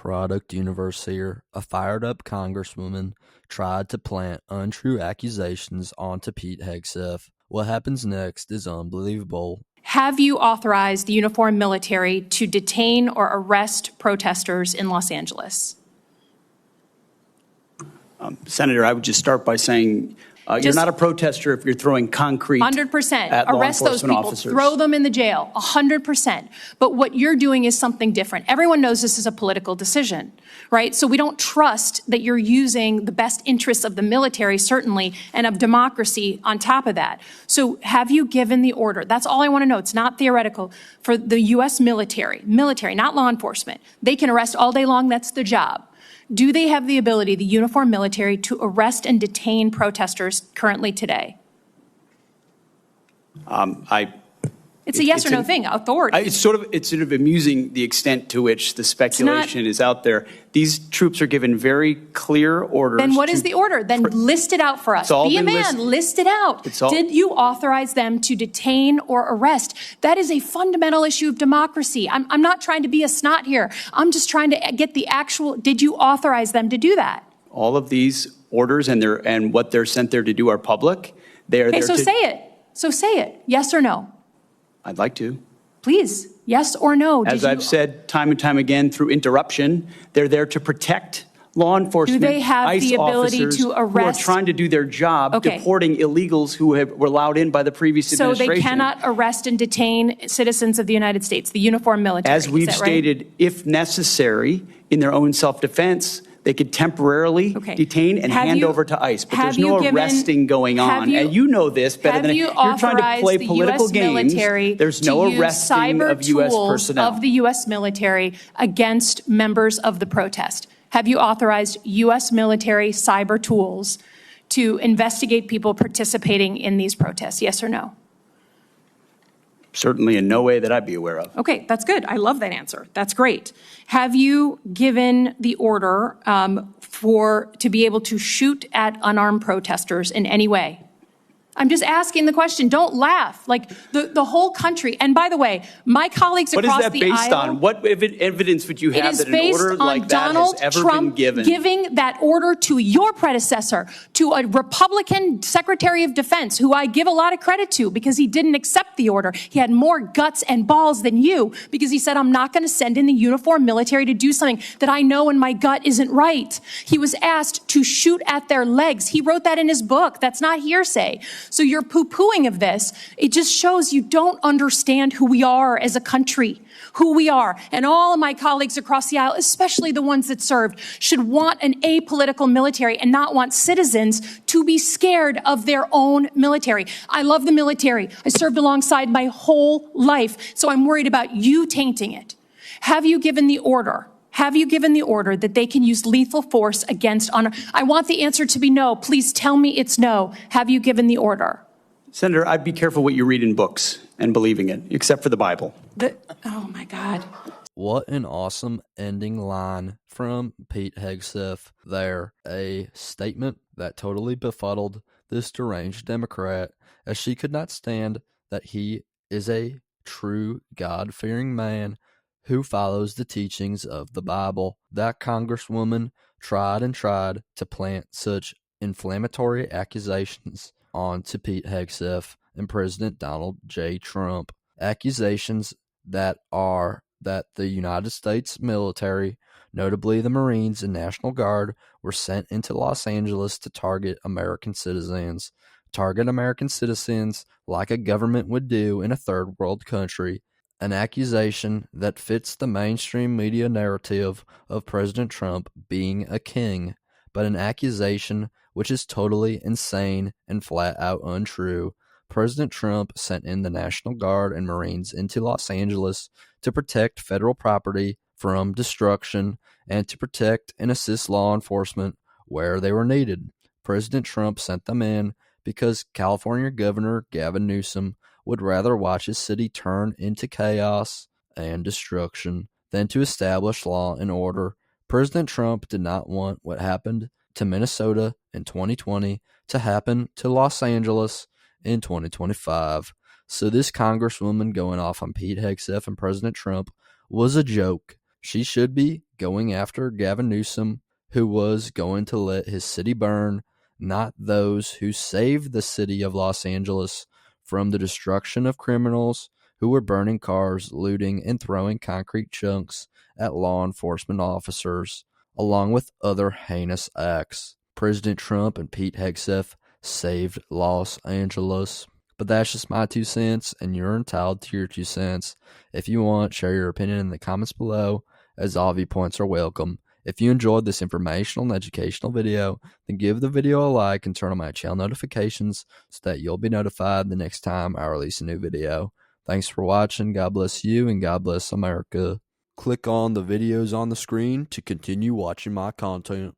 product universe here. A fired-up congresswoman tried to plant untrue accusations onto Pete Hegseth. What happens next is unbelievable. Have you authorized the uniformed military to detain or arrest protesters in Los Angeles? Senator, I would just start by saying you're not a protester if you're throwing concrete 100%. at law Arrest those enforcement people, officers. throw them in the jail, 100%. But what you're doing is something different. Everyone knows this is a political decision, right? So we don't trust that you're using the best interests of the military, certainly, and of democracy on top of that. So have you given the order? That's all I want to know. It's not theoretical. For the U.S. military, not law enforcement. They can arrest all day long. That's their job. Do they have the ability, the uniformed military, to arrest and detain protesters currently today? It's a yes or no thing. Authority. It's sort of amusing the extent to which the speculation is out there. These troops are given very clear orders. Then what is the order? Then list it out for us. Be a man, list it out. Did you authorize them to detain or arrest? That is a fundamental issue of democracy. I'm not trying to be a snot here. I'm just trying to get the actual, did you authorize them to do that? All of these orders and what they're sent there to do are public. They are there so say it. So say it. Yes or no? I'd like to. Please, yes or no? As I've said time and time again through interruption, they're there to protect law enforcement. Do they have ICE the ability to arrest? Who are trying to do their job, deporting illegals who were allowed in by the previous administration. So they cannot arrest and detain citizens of the United States, the uniformed military. As we've stated, right? if necessary, in their own self-defense, they could temporarily detain and hand over to ICE. But there's no arresting going on. And you know this better than you're trying to play political games. There's no arresting of U.S. personnel. Of the U.S. military against members of the protest. Have you authorized U.S. military cyber tools to investigate people participating in these protests? Yes or no? Certainly in no way that I'd be aware of. Okay, that's good. I love that answer. That's great. Have you given the order to be able to shoot at unarmed protesters in any way? I'm just asking the question. Don't laugh. Like the whole country. And by the way, my colleagues across the aisle. What is that based on? What evidence would you have that an order like that has ever been given? Giving that order to your predecessor, to a Republican Secretary of Defense, who I give a lot of credit to because he didn't accept the order. He had more guts and balls than you because he said, I'm not going to send in the uniformed military to do something that I know in my gut isn't right. He was asked to shoot at their legs. He wrote that in his book. That's not hearsay. So your poo-pooing of this, it just shows you don't understand who we are as a country, who we are. And all of my colleagues across the aisle, especially the ones that served, should want an apolitical military and not want citizens to be scared of their own military. I love the military. I served alongside my whole life, so I'm worried about you tainting it. Have you given the order? Have you given the order that they can use lethal force against honor? I want the answer to be no. Please tell me it's no. Have you given the order? Senator, I'd be careful what you read in books and believing it, except for the Bible. Oh, my God. What an awesome ending line from Pete Hegseth there. A statement that totally befuddled this deranged Democrat, as she could not stand that he is a true God-fearing man who follows the teachings of the Bible. That congresswoman tried and tried to plant such inflammatory accusations onto Pete Hegseth and President Donald J. Trump. Accusations that the United States military, notably the Marines and National Guard, were sent into Los Angeles to target American citizens. Target American citizens like a government would do in a third world country. An accusation that fits the mainstream media narrative of President Trump being a king, but an accusation which is totally insane and flat out untrue. President Trump sent in the National Guard and Marines into Los Angeles to protect federal property from destruction and to protect and assist law enforcement where they were needed. President Trump sent them in because California Governor Gavin Newsom would rather watch his city turn into chaos and destruction than to establish law and order. President Trump did not want what happened to Minnesota in 2020 to happen to Los Angeles in 2025. So this congresswoman going off on Pete Hegseth and President Trump was a joke. She should be going after Gavin Newsom, who was going to let his city burn, not those who saved the city of Los Angeles from the destruction of criminals who were burning cars, looting, and throwing concrete chunks at law enforcement officers, along with other heinous acts. President Trump and Pete Hegseth saved Los Angeles. But that's just my 2 cents, and you're entitled to your 2 cents. If you want, share your opinion in the comments below, as all viewpoints are welcome. If you enjoyed this informational and educational video, then give the video a like and turn on my channel notifications so that you'll be notified the next time I release a new video. Thanks for watching. God bless you, and God bless America. Click on the videos on the screen to continue watching my content.